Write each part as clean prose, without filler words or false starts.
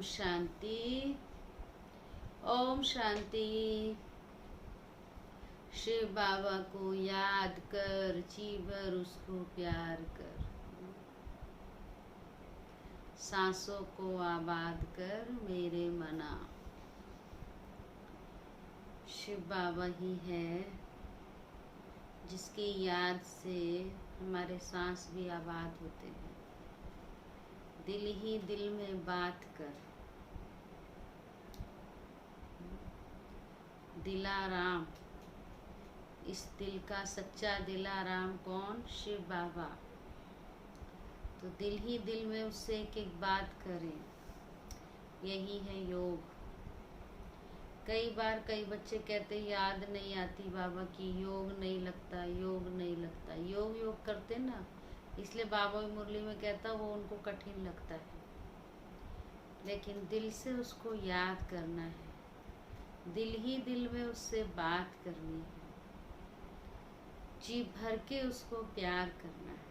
शांति। ओम शांति। शिव बाबा को याद कर, जी भर उसको प्यार कर, सांसों को आबाद कर मेरे मना। शिव बाबा ही है जिसकी याद से हमारे सांस भी आबाद होते हैं। दिल ही दिल में बात कर, दिलाराम। इस दिल का सच्चा दिलाराम कौन? शिव बाबा। तो दिल ही दिल में उससे एक एक बात करें, यही है योग। कई बार कई बच्चे कहते याद नहीं आती बाबा की, योग नहीं लगता, योग नहीं लगता। योग करते ना, इसलिए बाबा मुरली में कहता वो उनको कठिन लगता है। लेकिन दिल से उसको याद करना है, दिल ही दिल में उससे बात करनी है, जी भर के उसको प्यार करना है।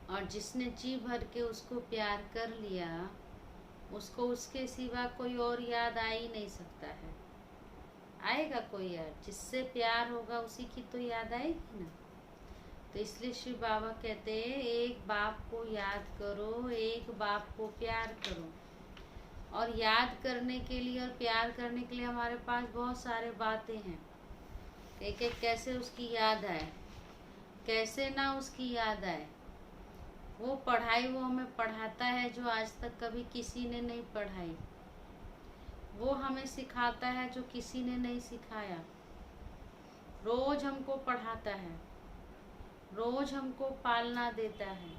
और जिसने जी भर के उसको प्यार कर लिया, उसको उसके सिवा कोई और याद आ ही नहीं सकता है। आएगा कोई याद? जिससे प्यार होगा उसी की तो याद आएगी ना। तो इसलिए शिव बाबा कहते हैं एक बाप को याद करो, एक बाप को प्यार करो। और याद करने के लिए और प्यार करने के लिए हमारे पास बहुत सारे बातें हैं। एक एक कैसे उसकी याद आए, कैसे ना उसकी याद आए। वो पढ़ाई वो हमें पढ़ाता है जो आज तक कभी किसी ने नहीं पढ़ाई। वो हमें सिखाता है जो किसी ने नहीं सिखाया। रोज हमको पढ़ाता है, रोज हमको पालना देता है।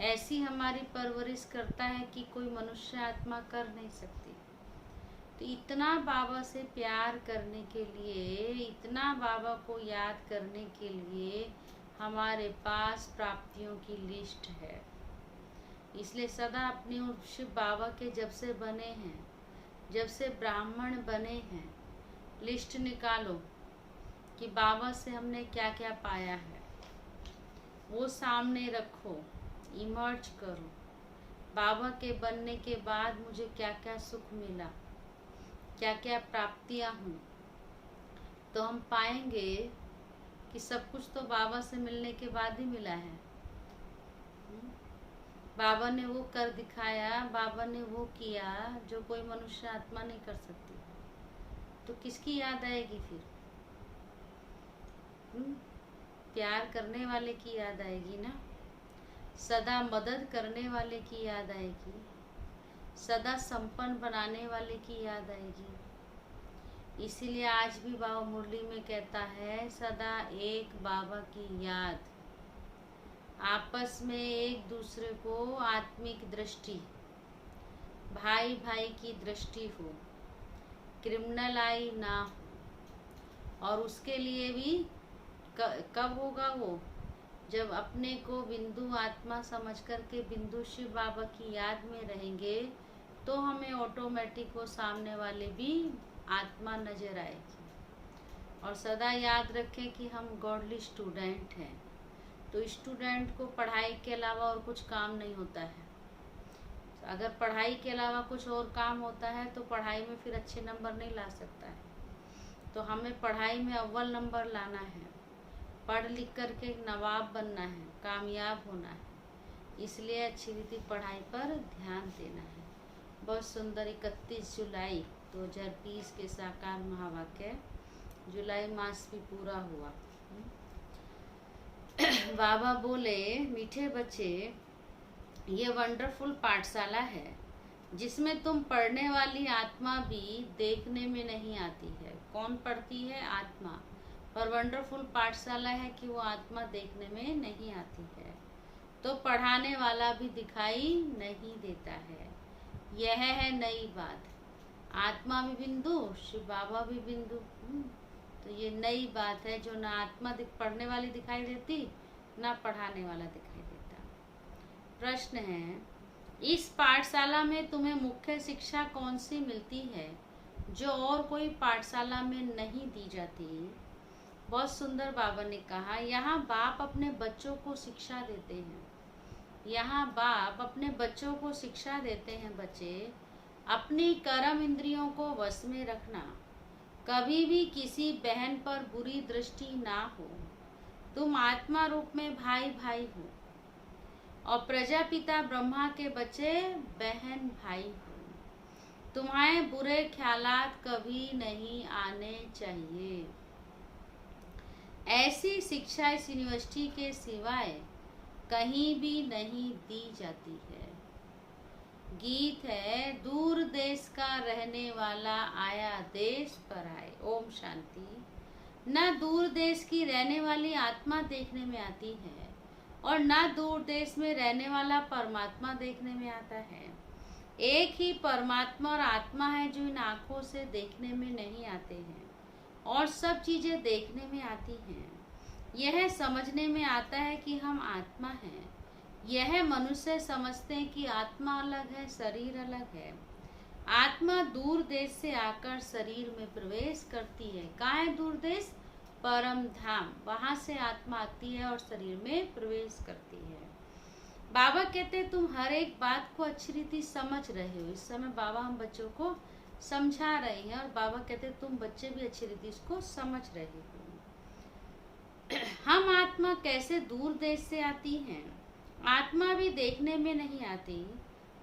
ऐसी हमारी परवरिश करता है कि कोई मनुष्य आत्मा कर नहीं सकती। तो इतना बाबा से प्यार करने के लिए, इतना बाबा को याद करने के लिए हमारे पास प्राप्तियों की लिस्ट है। इसलिए सदा अपने शिव बाबा के जब से बने हैं, जब से ब्राह्मण बने हैं, लिस्ट निकालो कि बाबा से हमने क्या क्या पाया है। वो सामने रखो, इमर्ज करो। बाबा के बनने के बाद मुझे क्या क्या सुख मिला, क्या क्या प्राप्तियां हुई। तो हम पाएंगे कि सब कुछ तो बाबा से मिलने के बाद ही मिला है। बाबा ने वो कर दिखाया, बाबा ने वो किया जो कोई मनुष्य आत्मा नहीं कर सकती। तो किसकी याद आएगी फिर? प्यार करने वाले की याद आएगी ना, सदा मदद करने वाले की याद आएगी, सदा संपन्न बनाने वाले की याद आएगी। इसीलिए आज भी बाबा मुरली में कहता है सदा एक बाबा की याद। आपस में एक दूसरे को आत्मिक दृष्टि, भाई भाई की दृष्टि हो, क्रिमिनल आई ना हो। और उसके लिए भी कब होगा वो? जब अपने को बिंदु आत्मा समझ कर के बिंदु शिव बाबा की याद में रहेंगे, तो हमें ऑटोमेटिक वो सामने वाले भी आत्मा नजर आएगी। और सदा याद रखें कि हम गॉडली स्टूडेंट हैं। तो स्टूडेंट को पढ़ाई के अलावा और कुछ काम नहीं होता है। अगर पढ़ाई के अलावा कुछ और काम होता है तो पढ़ाई में फिर अच्छे नंबर नहीं ला सकता है। तो हमें पढ़ाई में अव्वल नंबर लाना है, पढ़ लिख करके नवाब बनना है, कामयाब होना है। इसलिए अच्छी रीति पढ़ाई पर ध्यान देना है। बहुत सुंदर 31 जुलाई 2020 के साकार महावाक्य। जुलाई मास भी पूरा हुआ। बाबा बोले मीठे बच्चे, ये वंडरफुल पाठशाला है जिसमें तुम पढ़ने वाली आत्मा भी देखने में नहीं आती है। कौन पढ़ती है? आत्मा। पर वंडरफुल पाठशाला है कि वो आत्मा देखने में नहीं आती है, तो पढ़ाने वाला भी दिखाई नहीं देता है। यह है नई बात। आत्मा भी बिंदु, शिव बाबा भी बिंदु। तो ये नई बात है जो ना आत्मा पढ़ने वाली दिखाई देती, ना पढ़ाने वाला दिखाई देता। प्रश्न है, इस पाठशाला में तुम्हें मुख्य शिक्षा कौन सी मिलती है जो और कोई पाठशाला में नहीं दी जाती? बहुत सुंदर बाबा ने कहा, यहाँ बाप अपने बच्चों को शिक्षा देते हैं। यहाँ बाप अपने बच्चों को शिक्षा देते हैं, बच्चे अपनी कर्म इंद्रियों को वश में रखना, कभी भी किसी बहन पर बुरी दृष्टि ना हो। तुम आत्मा रूप में भाई भाई हो और प्रजापिता ब्रह्मा के बच्चे बहन भाई हो। तुम्हारे बुरे ख्यालात कभी नहीं आने चाहिए। ऐसी शिक्षा इस यूनिवर्सिटी के सिवाय कहीं भी नहीं दी जाती है। गीत है, दूर देश का रहने वाला आया देश पर आए। ओम शांति। न दूर देश की रहने वाली आत्मा देखने में आती है और न दूर देश में रहने वाला परमात्मा देखने में आता है। एक ही परमात्मा और आत्मा है जो इन आँखों से देखने में नहीं आते हैं और सब चीजें देखने में आती हैं। यह समझने में आता है कि हम आत्मा हैं। यह मनुष्य समझते हैं कि आत्मा अलग है, शरीर अलग है। आत्मा दूर देश से आकर शरीर में प्रवेश करती है। कहाँ है दूर देश? परम धाम। वहां से आत्मा आती है और शरीर में प्रवेश करती है। बाबा कहते हैं तुम हर एक बात को अच्छी रीति समझ रहे हो। इस समय बाबा हम बच्चों को समझा रहे हैं और बाबा कहते हैं तुम बच्चे भी अच्छी रीति इसको समझ रहे हो। हम आत्मा कैसे दूर देश से आती हैं? आत्मा भी देखने में नहीं आती।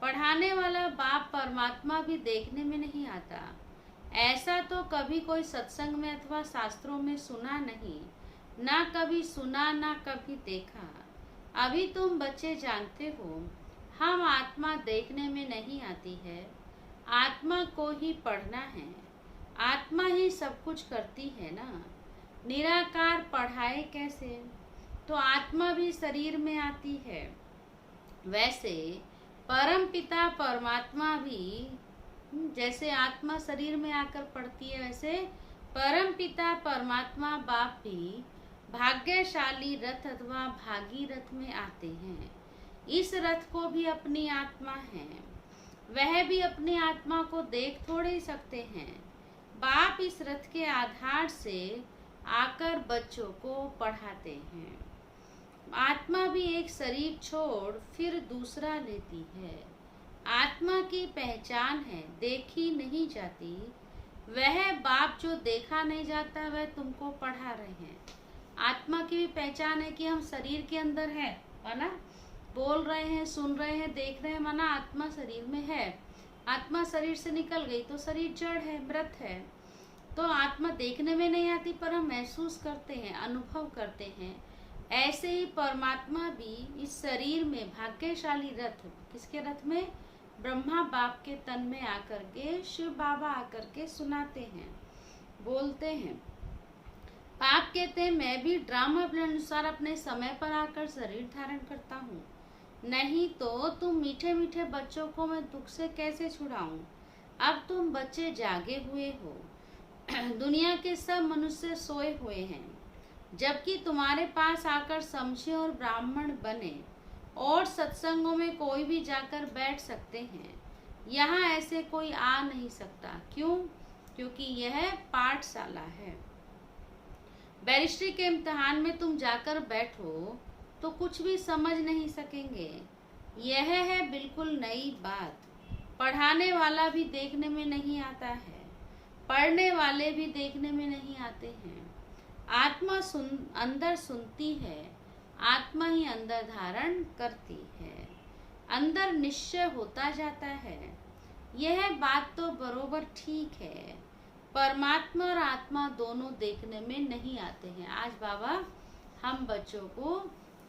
पढ़ाने वाला बाप परमात्मा भी देखने में नहीं आता। ऐसा तो कभी कोई सत्संग में अथवा शास्त्रों में सुना नहीं, ना कभी सुना ना कभी देखा। अभी तुम बच्चे जानते हो हम आत्मा देखने में नहीं आती है। आत्मा को ही पढ़ना है। आत्मा ही सब कुछ करती है ना। निराकार पढ़ाए कैसे? तो आत्मा भी शरीर में आती है। वैसे परम पिता परमात्मा भी जैसे आत्मा शरीर में आकर पढ़ती है, वैसे परम पिता परमात्मा बाप भी भाग्यशाली रथ अथवा भागी रथ में आते हैं। इस रथ को भी अपनी आत्मा है। वह भी अपनी आत्मा को देख थोड़े ही सकते हैं। बाप इस रथ के आधार से आकर बच्चों को पढ़ाते हैं। आत्मा भी एक शरीर छोड़ फिर दूसरा लेती है। आत्मा की पहचान है, देखी नहीं जाती। वह बाप जो देखा नहीं जाता वह तुमको पढ़ा रहे हैं। आत्मा की भी पहचान है कि हम शरीर के अंदर है, माना बोल रहे हैं, सुन रहे हैं, देख रहे हैं, माना आत्मा शरीर में है। आत्मा शरीर से निकल गई तो शरीर जड़ है, मृत है। तो आत्मा देखने में नहीं आती पर हम महसूस करते हैं, अनुभव करते हैं। ऐसे ही परमात्मा भी इस शरीर में भाग्यशाली रथ, किसके रथ में? ब्रह्मा बाप के तन में आकर के शिव बाबा आकर के सुनाते हैं, बोलते हैं। बाप कहते हैं मैं भी ड्रामा अनुसार अपने समय पर आकर शरीर धारण करता हूँ, नहीं तो तुम मीठे मीठे बच्चों को मैं दुख से कैसे छुड़ाऊं। अब तुम बच्चे जागे हुए हो, दुनिया के सब मनुष्य सोए हुए हैं, जबकि तुम्हारे पास आकर समझे और ब्राह्मण बने और सत्संगों में कोई भी जाकर बैठ सकते हैं। यहाँ ऐसे कोई आ नहीं सकता। क्यों? क्योंकि यह पाठशाला है। बैरिस्ट्री के इम्तिहान में तुम जाकर बैठो तो कुछ भी समझ नहीं सकेंगे। यह है बिल्कुल नई बात। पढ़ाने वाला भी देखने में नहीं आता है, पढ़ने वाले भी देखने में नहीं आते हैं। आत्मा अंदर सुनती है, आत्मा ही अंदर धारण करती है, अंदर निश्चय होता जाता है। यह बात तो बरोबर ठीक है। परमात्मा और आत्मा दोनों देखने में नहीं आते हैं। आज बाबा हम बच्चों को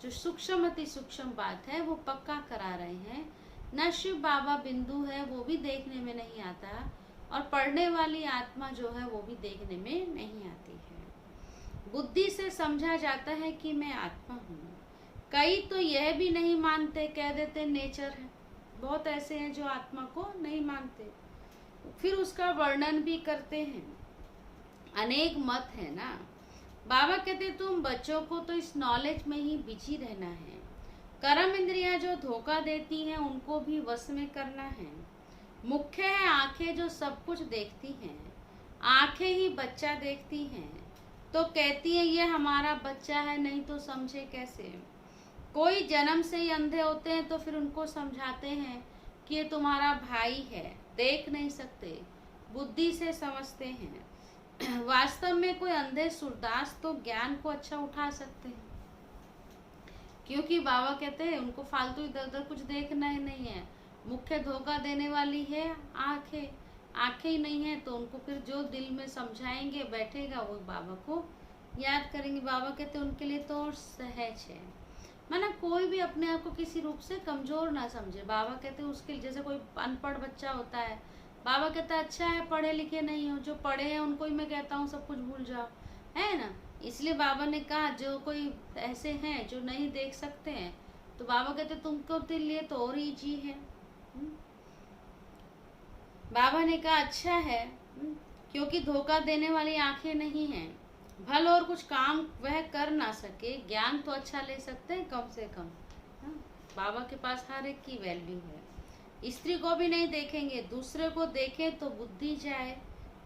जो सूक्ष्म अति सूक्ष्म बात है वो पक्का करा रहे हैं। न शिव बाबा बिंदु है वो भी देखने में नहीं आता और पढ़ने वाली आत्मा जो है वो भी देखने में नहीं आती है। बुद्धि से समझा जाता है कि मैं आत्मा हूँ। कई तो यह भी नहीं मानते, कह देते नेचर है। बहुत ऐसे हैं जो आत्मा को नहीं मानते, फिर उसका वर्णन भी करते हैं। अनेक मत है ना। बाबा कहते तुम बच्चों को तो इस नॉलेज में ही बिजी रहना है। कर्म इंद्रियां जो धोखा देती हैं उनको भी वश में करना है। मुख्य है आंखें जो सब कुछ देखती हैं। आंखें ही बच्चा देखती हैं तो कहती है ये हमारा बच्चा है, नहीं तो समझे कैसे। कोई जन्म से ही अंधे होते हैं तो फिर उनको समझाते हैं कि ये तुम्हारा भाई है, देख नहीं सकते, बुद्धि से समझते हैं। वास्तव में कोई अंधे सूरदास तो ज्ञान को अच्छा उठा सकते हैं, क्योंकि बाबा कहते हैं उनको फालतू इधर उधर कुछ देखना ही नहीं है। मुख्य धोखा देने वाली है आंखें, आंखें ही नहीं है तो उनको फिर जो दिल में समझाएंगे बैठेगा वो बाबा को याद करेंगे। बाबा कहते हैं उनके लिए तो और सहज है। माना कोई भी अपने आप को किसी रूप से कमजोर ना समझे। बाबा कहते हैं उसके जैसे कोई अनपढ़ बच्चा होता है, बाबा कहता है अच्छा है पढ़े लिखे नहीं हो, जो पढ़े हैं उनको ही मैं कहता हूँ सब कुछ भूल जाओ, है ना। इसलिए बाबा ने कहा जो कोई ऐसे हैं जो नहीं देख सकते हैं, तो बाबा कहते तुमको के लिए तो और ईजी है। बाबा ने कहा अच्छा है, क्योंकि धोखा देने वाली आंखें नहीं हैं। भल और कुछ काम वह कर ना सके, ज्ञान तो अच्छा ले सकते हैं कम से कम। बाबा के पास हर एक की वैल्यू है। स्त्री को भी नहीं देखेंगे, दूसरे को देखें तो बुद्धि जाए,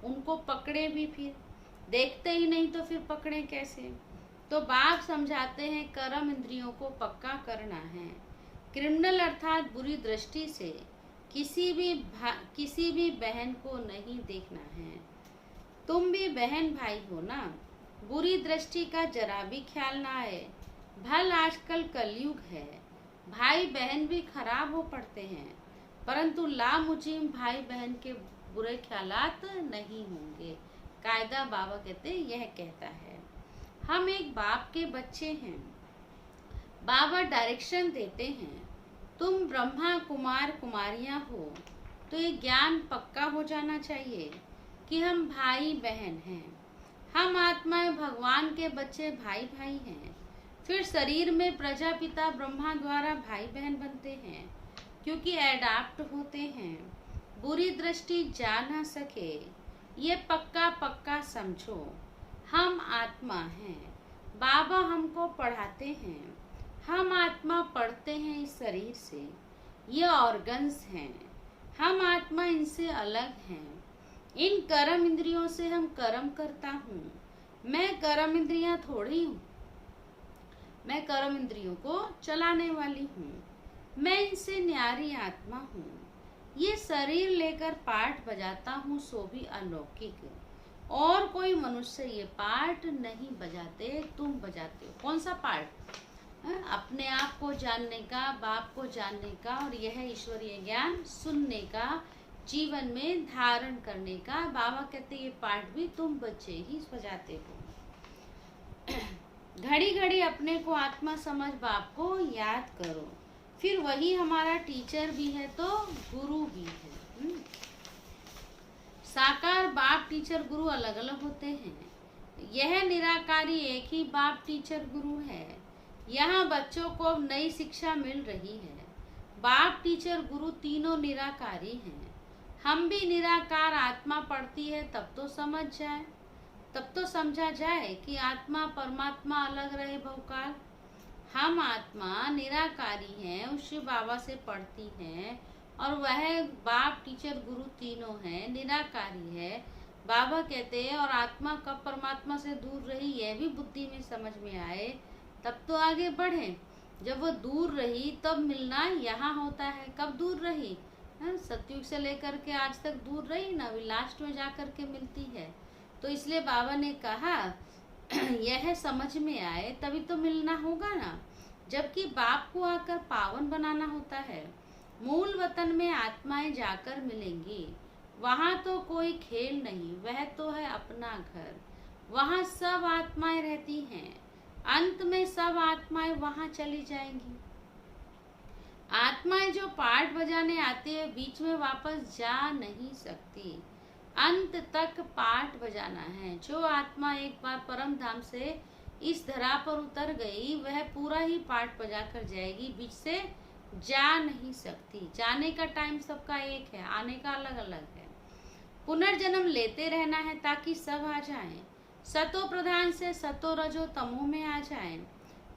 उनको पकड़े भी, फिर देखते ही नहीं तो फिर पकड़े कैसे। तो बाप समझाते हैं कर्म इंद्रियों को पक्का करना है। क्रिमिनल अर्थात बुरी दृष्टि से किसी भी बहन को नहीं देखना है। तुम भी बहन भाई हो ना, बुरी दृष्टि का जरा भी ख्याल ना आए। भल आजकल कलयुग है, भाई बहन भी खराब हो पड़ते हैं, परंतु लामुजीम भाई बहन के बुरे ख्यालात नहीं होंगे। कायदा बाबा कहते यह कहता है। हम एक बाप के बच्चे हैं, बाबा डायरेक्शन देते हैं। तुम ब्रह्मा कुमार कुमारियां हो तो ये ज्ञान पक्का हो जाना चाहिए कि हम भाई बहन हैं। हम आत्माएं भगवान के बच्चे भाई भाई हैं। फिर शरीर में प्रजापिता ब्रह्मा द्वारा भाई बहन बनते हैं, क्योंकि एडाप्ट होते हैं। बुरी दृष्टि जा ना सके, ये पक्का पक्का समझो। हम आत्मा हैं, बाबा हमको पढ़ाते हैं। हम आत्मा पढ़ते हैं इस शरीर से, ये ऑर्गन्स हैं। हम आत्मा इनसे अलग हैं। इन कर्म इंद्रियों से हम कर्म करता हूँ। मैं कर्म इंद्रियां थोड़ी हूँ, मैं कर्म इंद्रियों को चलाने वाली हूँ। मैं इनसे न्यारी आत्मा हूँ। ये शरीर लेकर पाठ बजाता हूँ, सो भी अलौकिक। और कोई मनुष्य ये पाठ नहीं बजाते, तुम बजाते हो। कौन सा पाठ? अपने आप को जानने का, बाप को जानने का, और यह ईश्वरीय ज्ञान सुनने का, जीवन में धारण करने का। बाबा कहते ये पाठ भी तुम बच्चे ही बजाते हो। घड़ी घड़ी अपने को आत्मा समझ बाप को याद करो, फिर वही हमारा टीचर भी है तो गुरु भी है। साकार बाप टीचर गुरु अलग अलग होते हैं। यह निराकारी एक ही बाप टीचर गुरु है। यहाँ बच्चों को नई शिक्षा मिल रही है। बाप टीचर गुरु तीनों निराकारी हैं। हम भी निराकार आत्मा पढ़ती है तब तो समझा जाए कि आत्मा परमात्मा अलग रहे बहुकाल। हम आत्मा निराकारी हैं, उससे बाबा से पढ़ती हैं, और वह बाप टीचर गुरु तीनों हैं, निराकारी है। बाबा कहते हैं और आत्मा कब परमात्मा से दूर रही यह भी बुद्धि में समझ में आए तब तो आगे बढ़े। जब वो दूर रही तब मिलना यहाँ होता है। कब दूर रही? सतयुग से लेकर के आज तक दूर रही ना, अभी लास्ट में जा कर के मिलती है। तो इसलिए बाबा ने कहा यह समझ में आए तभी तो मिलना होगा ना। जबकि बाप को आकर पावन बनाना होता है। मूल वतन में आत्माएं जाकर मिलेंगी, वहाँ तो कोई खेल नहीं, वह तो है अपना घर। वहाँ सब आत्माएं रहती हैं, अंत में सब आत्माएं वहाँ चली जाएंगी। आत्माएं जो पाठ बजाने आती है बीच में वापस जा नहीं सकती, अंत तक पाठ बजाना है। जो आत्मा एक बार परम धाम से इस धरा पर उतर गई वह पूरा ही पाठ बजा कर जाएगी, बीच से जा नहीं सकती। जाने का टाइम सबका एक है, आने का अलग अलग है। पुनर्जन्म लेते रहना है ताकि सब आ जाएं। सतो प्रधान से सतो रजो तमो में आ जाएं।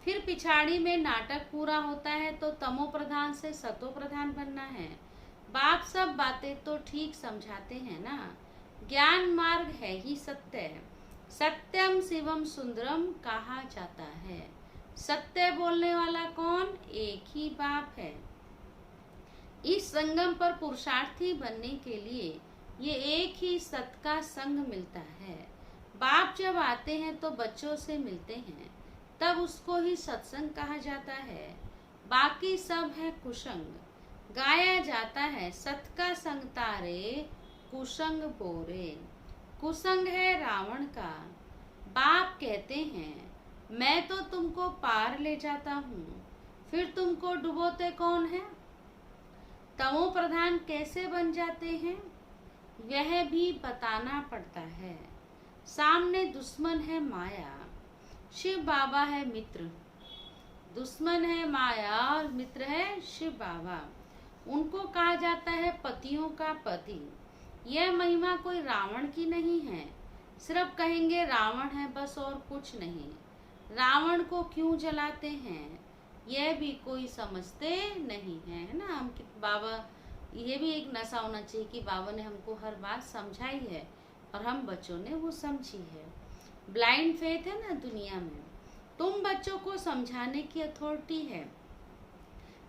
फिर पिछाड़ी में नाटक पूरा होता है तो तमो प्रधान से सतो प्रधान बनना है। बाप सब बातें तो ठीक समझाते हैं ना। ज्ञान मार्ग है ही सत्य, सत्यम शिवम सुंदरम कहा जाता है। सत्य बोलने वाला कौन? एक ही बाप है। इस संगम पर पुरुषार्थी बनने के लिए ये एक ही सत का संग मिलता है। बाप जब आते हैं तो बच्चों से मिलते हैं, तब उसको ही सत्संग कहा जाता है। बाकी सब है कुसंग। गाया जाता है सत का संग तारे, कुसंग बोरे। कुसंग है रावण का। बाप कहते हैं मैं तो तुमको पार ले जाता हूँ, फिर तुमको डुबोते कौन है? तमो प्रधान कैसे बन जाते हैं वह भी बताना पड़ता है। सामने दुश्मन है माया, शिव बाबा है मित्र। दुश्मन है माया और मित्र है शिव बाबा। उनको कहा जाता है पतियों का पति। यह महिमा कोई रावण की नहीं है। सिर्फ कहेंगे रावण है बस, और कुछ नहीं। रावण को क्यों जलाते हैं यह भी कोई समझते नहीं है ना। हम बाबा, ये भी एक नशा होना चाहिए कि बाबा ने हमको हर बात समझाई है और हम बच्चों ने वो समझी है। ब्लाइंड फेथ है ना दुनिया में। तुम बच्चों को समझाने की अथॉरिटी है।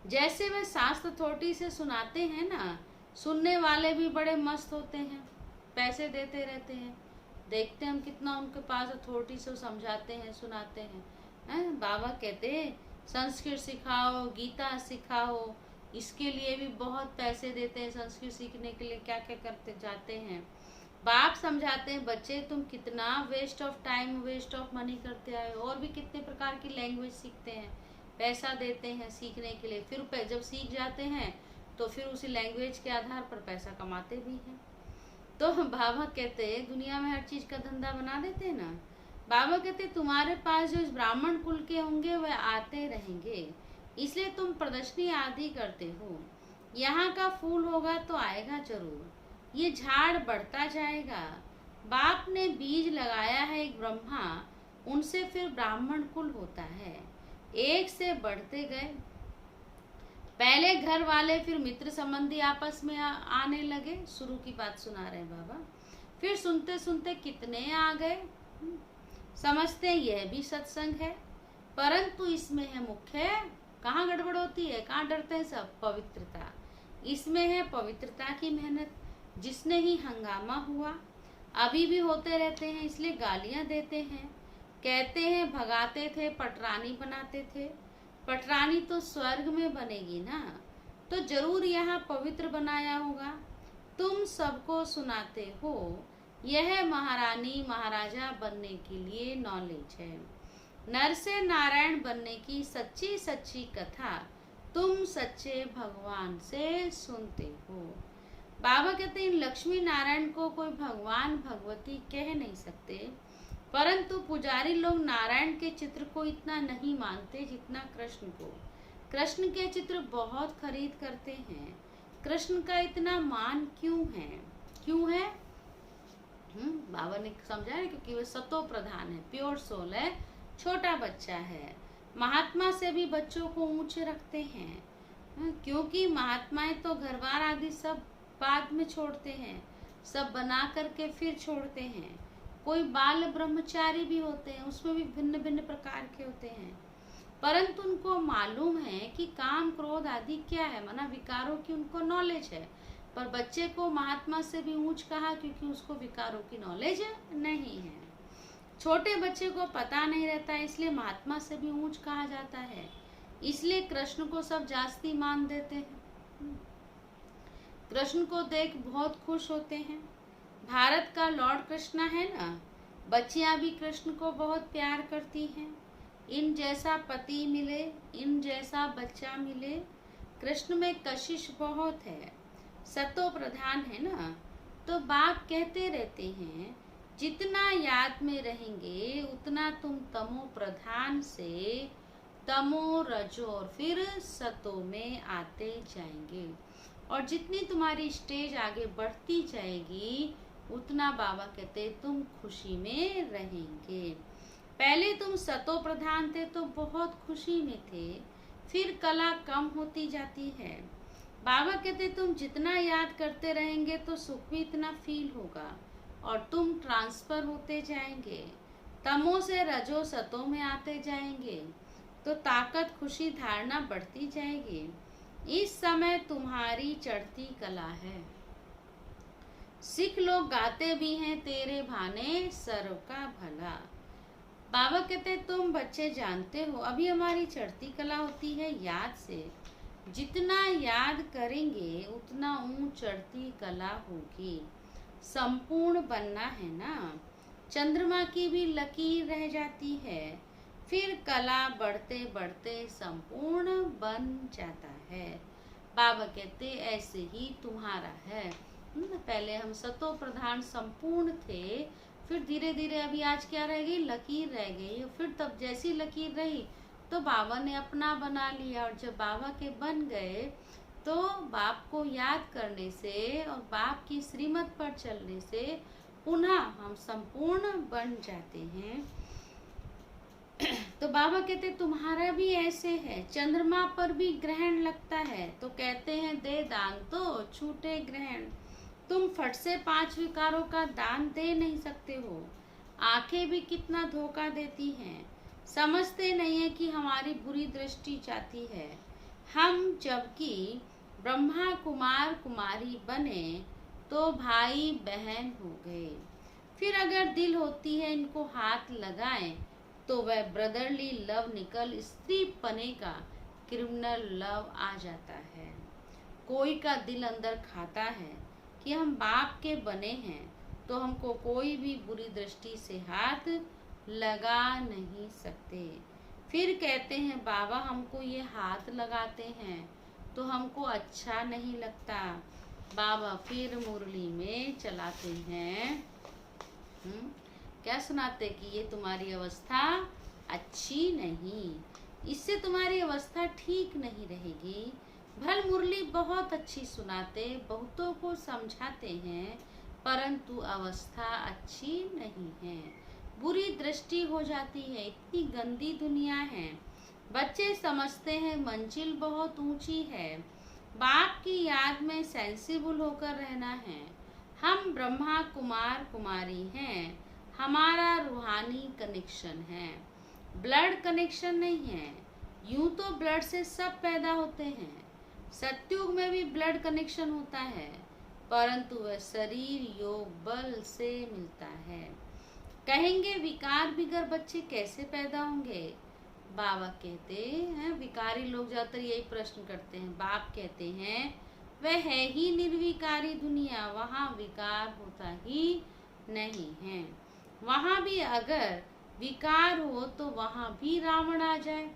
जैसे वे शास्त्र अथॉरिटी से सुनाते हैं ना, सुनने वाले भी बड़े मस्त होते हैं, पैसे देते रहते हैं। देखते हैं हम कितना उनके पास अथॉरिटी से समझाते हैं, सुनाते हैं। बाबा कहते हैं संस्कृत सिखाओ, गीता सिखाओ, इसके लिए भी बहुत पैसे देते हैं। संस्कृत सीखने के लिए क्या क्या करते जाते हैं। बाप समझाते हैं बच्चे तुम कितना waste of time, waste of money करते आए। और भी कितने प्रकार की लैंग्वेज सीखते हैं, पैसा देते हैं सीखने के लिए। फिर जब सीख जाते हैं तो फिर उसी लैंग्वेज के आधार पर पैसा कमाते भी हैं। तो बाबा कहते हैं दुनिया में हर चीज का धंधा बना देते हैं ना। बाबा कहते तुम्हारे पास जो इस ब्राह्मण कुल के होंगे वह आते रहेंगे, इसलिए तुम प्रदर्शनी आदि करते हो। यहाँ का फूल होगा तो आएगा जरूर, ये झाड़ बढ़ता जाएगा। बाप ने बीज लगाया है एक ब्रह्मा, उनसे फिर ब्राह्मण कुल होता है। एक से बढ़ते गए, पहले घर वाले फिर मित्र संबंधी आपस में आने लगे। शुरू की बात सुना रहे बाबा। फिर सुनते सुनते कितने आ गए। समझते हैं यह भी सत्संग है, परंतु इसमें है मुख्य, कहाँ गड़बड़ होती है, कहाँ डरते हैं सब, पवित्रता। इसमें है पवित्रता की मेहनत। जिसने ही हंगामा हुआ, अभी भी होते रहते हैं, इसलिए गालियां देते हैं। कहते हैं भगाते थे, पटरानी बनाते थे। पटरानी तो स्वर्ग में बनेगी ना, तो जरूर यहाँ पवित्र बनाया होगा। तुम सबको सुनाते हो, यह महारानी महाराजा बनने के लिए नॉलेज है। नर से नारायण बनने की सच्ची सच्ची कथा तुम सच्चे भगवान से सुनते हो। बाबा कहते हैं लक्ष्मी नारायण को कोई भगवान भगवती कह नहीं सकते, परंतु पुजारी लोग नारायण के चित्र को इतना नहीं मानते जितना कृष्ण को। कृष्ण के चित्र बहुत खरीद करते हैं। कृष्ण का इतना मान क्यों है? क्यों है? बाबा ने समझा है क्योंकि वह सतो प्रधान है, प्योर सोल है, छोटा बच्चा है। महात्मा से भी बच्चों को ऊंचे रखते हैं, क्योंकि महात्माएं तो घर बार आदि सब बाद में छोड़ते हैं, सब बना करके फिर छोड़ते हैं। कोई बाल ब्रह्मचारी भी होते हैं, उसमें भी भिन्न भिन्न प्रकार के होते हैं, परंतु उनको मालूम है कि काम क्रोध आदि क्या है, माना विकारों की उनको नॉलेज है। पर बच्चे को महात्मा से भी ऊंच कहा क्योंकि उसको विकारों की नॉलेज नहीं है। छोटे बच्चे को पता नहीं रहता है, इसलिए महात्मा से भी ऊंच कहा जाता है। इसलिए कृष्ण को सब जास्ती मान देते हैं। कृष्ण को देख बहुत खुश होते हैं। भारत का लॉर्ड कृष्णा है ना, बच्चियां भी कृष्ण को बहुत प्यार करती हैं। इन जैसा पति मिले, इन जैसा बच्चा मिले। कृष्ण में कशिश बहुत है, सतो प्रधान है ना। तो बाप कहते रहते हैं जितना याद में रहेंगे उतना तुम तमो प्रधान से तमो रजो और फिर सतो में आते जाएंगे। और जितनी तुम्हारी स्टेज आगे बढ़ती जाएगी उतना बाबा कहते तुम खुशी में रहेंगे। पहले तुम सतो प्रधान थे तो बहुत खुशी में थे, फिर कला कम होती जाती है। बाबा कहते तुम जितना याद करते रहेंगे तो सुख भी इतना फील होगा और तुम ट्रांसफर होते जाएंगे, तमो से रजो सतो में आते जाएंगे। तो ताकत, खुशी, धारणा बढ़ती जाएगी। इस समय तुम्हारी चढ़ती कला है। सिख लोग गाते भी हैं, तेरे भाने सर्व का भला। बाबा कहते तुम बच्चे जानते हो अभी हमारी चढ़ती कला होती है याद से। जितना याद करेंगे उतना ऊंच चढ़ती कला होगी। संपूर्ण बनना है ना। चंद्रमा की भी लकीर रह जाती है, फिर कला बढ़ते बढ़ते संपूर्ण बन जाता है। बाबा कहते ऐसे ही तुम्हारा है। पहले हम सतो प्रधान संपूर्ण थे, फिर धीरे धीरे अभी आज क्या रह गई, लकीर रह गई। फिर तब जैसी लकीर रही तो बाबा ने अपना बना लिया, और जब बाबा के बन गए तो बाप को याद करने से और बाप की श्रीमत पर चलने से पुनः हम संपूर्ण बन जाते हैं। तो बाबा कहते तुम्हारा भी ऐसे है। चंद्रमा पर भी ग्रहण लगता है तो कहते हैं दे दान तो छूटे ग्रहण। तुम फट से 5 विकारों का दान दे नहीं सकते हो। आंखें भी कितना धोखा देती हैं, समझते नहीं है कि हमारी बुरी दृष्टि जाती है। हम जबकि ब्रह्मा कुमार कुमारी बने तो भाई बहन हो गए। फिर अगर दिल होती है इनको हाथ लगाएं तो वह ब्रदरली लव निकल स्त्री पने का क्रिमिनल लव आ जाता है। कोई का दिल अंदर खाता है कि हम बाप के बने हैं तो हमको कोई भी बुरी दृष्टि से हाथ लगा नहीं सकते। फिर कहते हैं बाबा हमको ये हाथ लगाते हैं तो हमको अच्छा नहीं लगता। बाबा फिर मुरली में चलाते हैं, क्या सुनाते कि ये तुम्हारी अवस्था अच्छी नहीं, इससे तुम्हारी अवस्था ठीक नहीं रहेगी। भल मुरली बहुत अच्छी सुनाते, बहुतों को समझाते हैं, परंतु अवस्था अच्छी नहीं है। बुरी दृष्टि हो जाती है, इतनी गंदी दुनिया है। बच्चे समझते हैं मंजिल बहुत ऊंची है, बाप की याद में सेंसिबल होकर रहना है। हम ब्रह्मा कुमार कुमारी हैं, हमारा रूहानी कनेक्शन है, ब्लड कनेक्शन नहीं है। यूं तो ब्लड से सब पैदा होते हैं, सत्युग में भी ब्लड कनेक्शन होता है, परंतु वह शरीर योग बल से मिलता है। कहेंगे विकार बिगर बच्चे कैसे पैदा होंगे? बाबा कहते हैं विकारी लोग ज्यादातर यही प्रश्न करते हैं। बाप कहते हैं वह है ही निर्विकारी दुनिया, वहाँ विकार होता ही नहीं है। वहाँ भी अगर विकार हो तो वहाँ भी रावण आ जाए,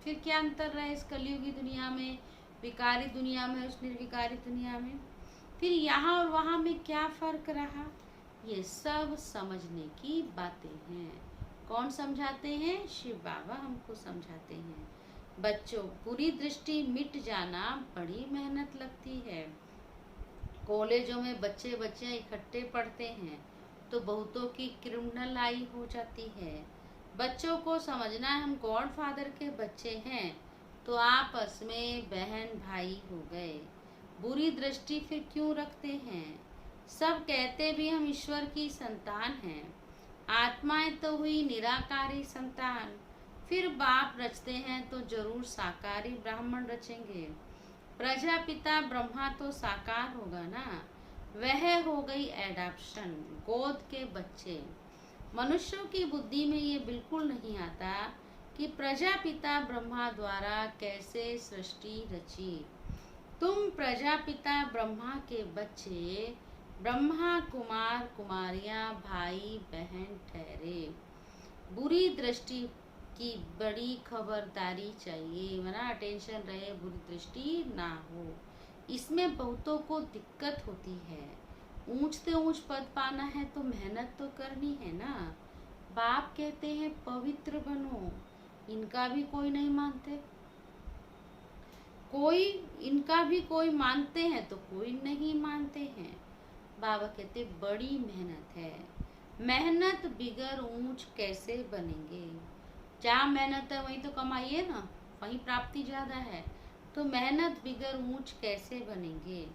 फिर क्या अंतर रहे इस कलयुगी दुनिया में, विकारी दुनिया में, उस निर्विकारी दुनिया में? फिर यहाँ और वहाँ में क्या फर्क रहा? ये सब समझने की बातें हैं। कौन समझाते हैं? शिव बाबा हमको समझाते हैं। बच्चों, बुरी दृष्टि मिट जाना बड़ी मेहनत लगती है। कॉलेजों में बच्चे इकट्ठे पढ़ते हैं तो बहुतों की क्रिमिनल आई हो जाती है। बच्चों को समझना है हम गॉड फादर के बच्चे हैं तो आपस में बहन भाई हो गए। बुरी दृष्टि फिर क्यों रखते हैं? सब कहते भी हम ईश्वर की संतान हैं, आत्माएं तो हुई निराकारी संतान। फिर बाप रचते हैं तो जरूर साकारी ब्राह्मण रचेंगे। प्रजापिता ब्रह्मा तो साकार होगा ना, वह हो गई एडाप्शन, गोद के बच्चे। मनुष्यों की बुद्धि में ये बिल्कुल नहीं आता कि प्रजापिता ब्रह्मा द्वारा कैसे सृष्टि रची। तुम प्रजापिता ब्रह्मा के बच्चे, ब्रह्मा कुमार कुमारियां भाई बहन ठहरे। बुरी दृष्टि की बड़ी खबरदारी चाहिए, वरना अटेंशन रहे, बुरी दृष्टि ना हो। इसमें बहुतों को दिक्कत होती है। ऊंच से ऊंच पद पाना है तो मेहनत तो करनी है ना। बाप कहते हैं पवित्र बनो, इनका भी कोई नहीं मानते, कोई इनका भी कोई मानते हैं तो कोई नहीं मानते हैं। बाबा कहते बड़ी मेहनत है, मेहनत बिगर ऊंच कैसे बनेंगे? जहाँ मेहनत है वहीं तो कमाई है ना, वहीं प्राप्ति ज्यादा है। तो मेहनत बिगर ऊंच कैसे बनेंगे?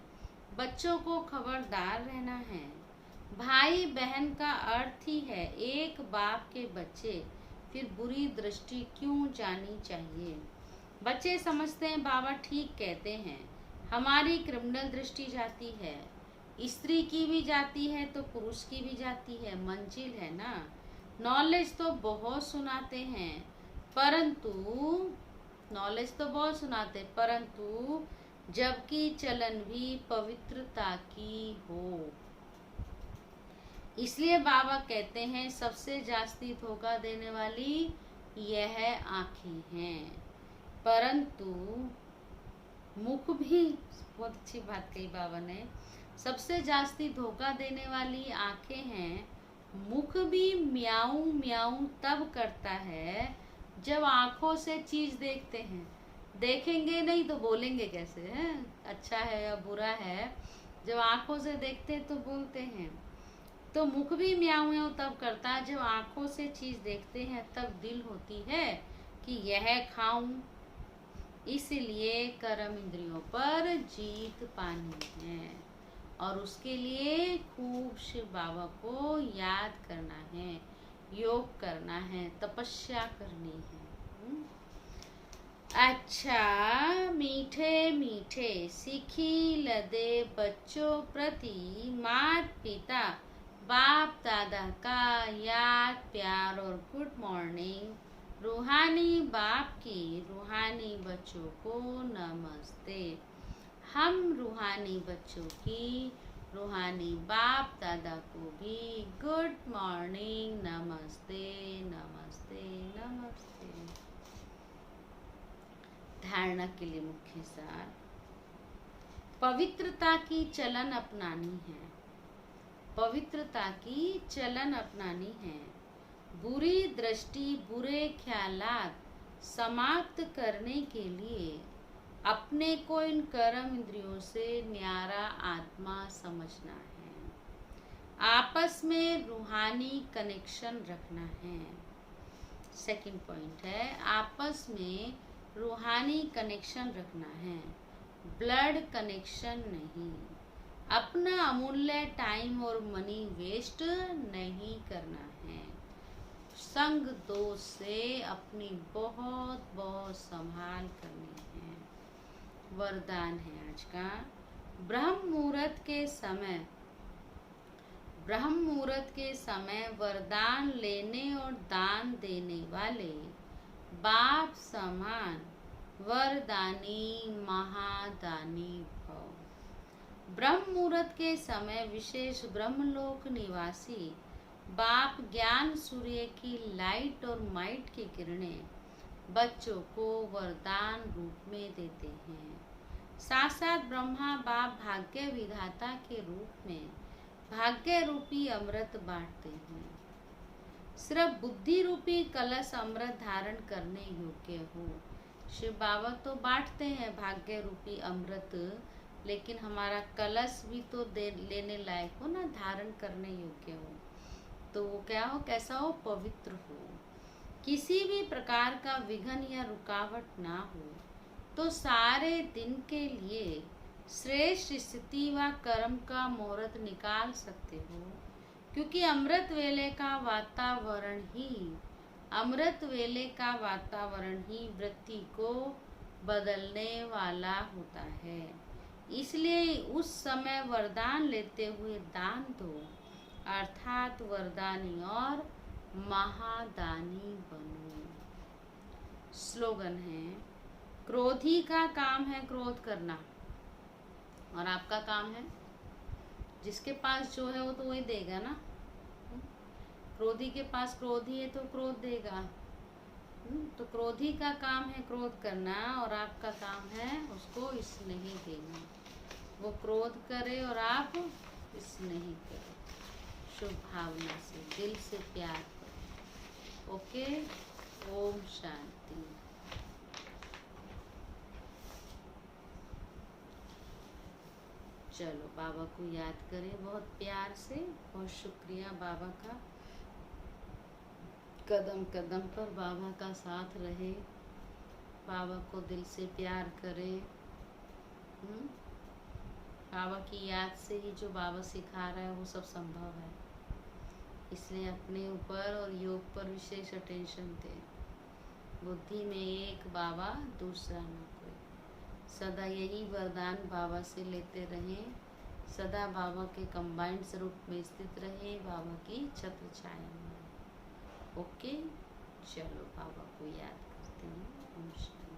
बच्चों को खबरदार रहना है। भाई बहन का अर्थ ही है एक बाप के बच्चे, फिर बुरी दृष्टि क्यों जानी चाहिए? बच्चे समझते हैं बाबा ठीक कहते हैं, हमारी क्रिमिनल दृष्टि जाती है, स्त्री की भी जाती है तो पुरुष की भी जाती है, मंजिल है ना। नॉलेज तो बहुत सुनाते हैं, परंतु जबकि चलन भी पवित्रता की हो। इसलिए बाबा कहते हैं सबसे जास्ती धोखा देने वाली यह आँखें हैं, परंतु मुख भी, बहुत अच्छी बात कही बाबा ने, सबसे जास्ती धोखा देने वाली आँखें हैं। मुख भी म्याऊं म्याऊं तब करता है जब आँखों से चीज देखते हैं। देखेंगे नहीं तो बोलेंगे कैसे हैं, अच्छा है या बुरा है। जब आँखों से देखते हैं तो बोलते हैं। तो मुख भी म्याऊं म्याऊं तब करता है जब आँखों से चीज देखते हैं, तब दिल होती है कि यह खाऊं। इसलिए कर्म इंद्रियों पर जीत पानी है और उसके लिए खूब शिव बाबा को याद करना है, योग करना है, तपस्या करनी है। अच्छा, मीठे मीठे सीखी लदे बच्चों प्रति माता पिता बाप दादा का याद प्यार और गुड मॉर्निंग। रूहानी बाप की रूहानी बच्चों को नमस्ते। हम रूहानी बच्चों की रूहानी बाप दादा को भी गुड मॉर्निंग, नमस्ते नमस्ते नमस्ते। धारणा के लिए मुख्य सार, पवित्रता की चलन अपनानी है, पवित्रता की चलन अपनानी है। बुरी दृष्टि बुरे ख्यालात समाप्त करने के लिए अपने को इन कर्म इंद्रियों से न्यारा आत्मा समझना है। आपस में रूहानी कनेक्शन रखना है। सेकंड पॉइंट है, आपस में रूहानी कनेक्शन रखना है, ब्लड कनेक्शन नहीं। अपना अमूल्य टाइम और मनी वेस्ट नहीं करना है। संग दोष से अपनी बहुत बहुत संभाल करनी है। वरदान है आज का, ब्रह्म मुहूर्त के समय वरदान लेने और दान देने वाले बाप समान वरदानी महादानी भव। ब्रह्म मुहूर्त के समय विशेष ब्रह्मलोक निवासी बाप ज्ञान सूर्य की लाइट और माइट की किरणें बच्चों को वरदान रूप में देते हैं। साक्षात ब्रह्मा बाप भाग्य विधाता के रूप में भाग्य रूपी अमृत बांटते हैं। सिर्फ बुद्धि रूपी कलश अमृत धारण करने योग्य हो। शिव बाबा तो बांटते हैं भाग्य रूपी अमृत, लेकिन हमारा कलश भी तो लेने लायक हो ना, धारण करने योग्य हो। तो वो क्या हो, कैसा हो, पवित्र हो, किसी भी प्रकार का विघ्न या रुकावट ना हो, तो सारे दिन के लिए श्रेष्ठ स्थिति व कर्म का मुहूर्त निकाल सकते हो। क्योंकि अमृत वेले का वातावरण ही वृत्ति को बदलने वाला होता है। इसलिए उस समय वरदान लेते हुए दान दो, अर्थात वरदानी और महादानी बनो। स्लोगन है, क्रोधी का काम है क्रोध करना और आपका काम है, जिसके पास जो है वो तो वही देगा ना। क्रोधी के पास क्रोधी है तो क्रोध देगा। तो क्रोधी का काम है क्रोध करना और आपका काम है उसको स्नेह देना। वो क्रोध करे और आप स्नेह करो, शुभ भावना से, दिल से प्यार करो। ओके, ओम शांति। चलो बाबा को याद करें बहुत प्यार से। बहुत शुक्रिया बाबा का, कदम कदम पर बाबा का साथ रहे, बाबा को दिल से प्यार करें। बाबा की याद से ही जो बाबा सिखा रहा है वो सब संभव है। इसलिए अपने ऊपर और योग पर विशेष अटेंशन दें। बुद्धि में एक, बाबा दूसरा न कोई। सदा यही वरदान बाबा से लेते रहें। सदा बाबा के कंबाइंड स्वरूप में स्थित रहे, बाबा की छत्र छाया में। ओके, चलो बाबा को याद करते हैं। ओम शांति।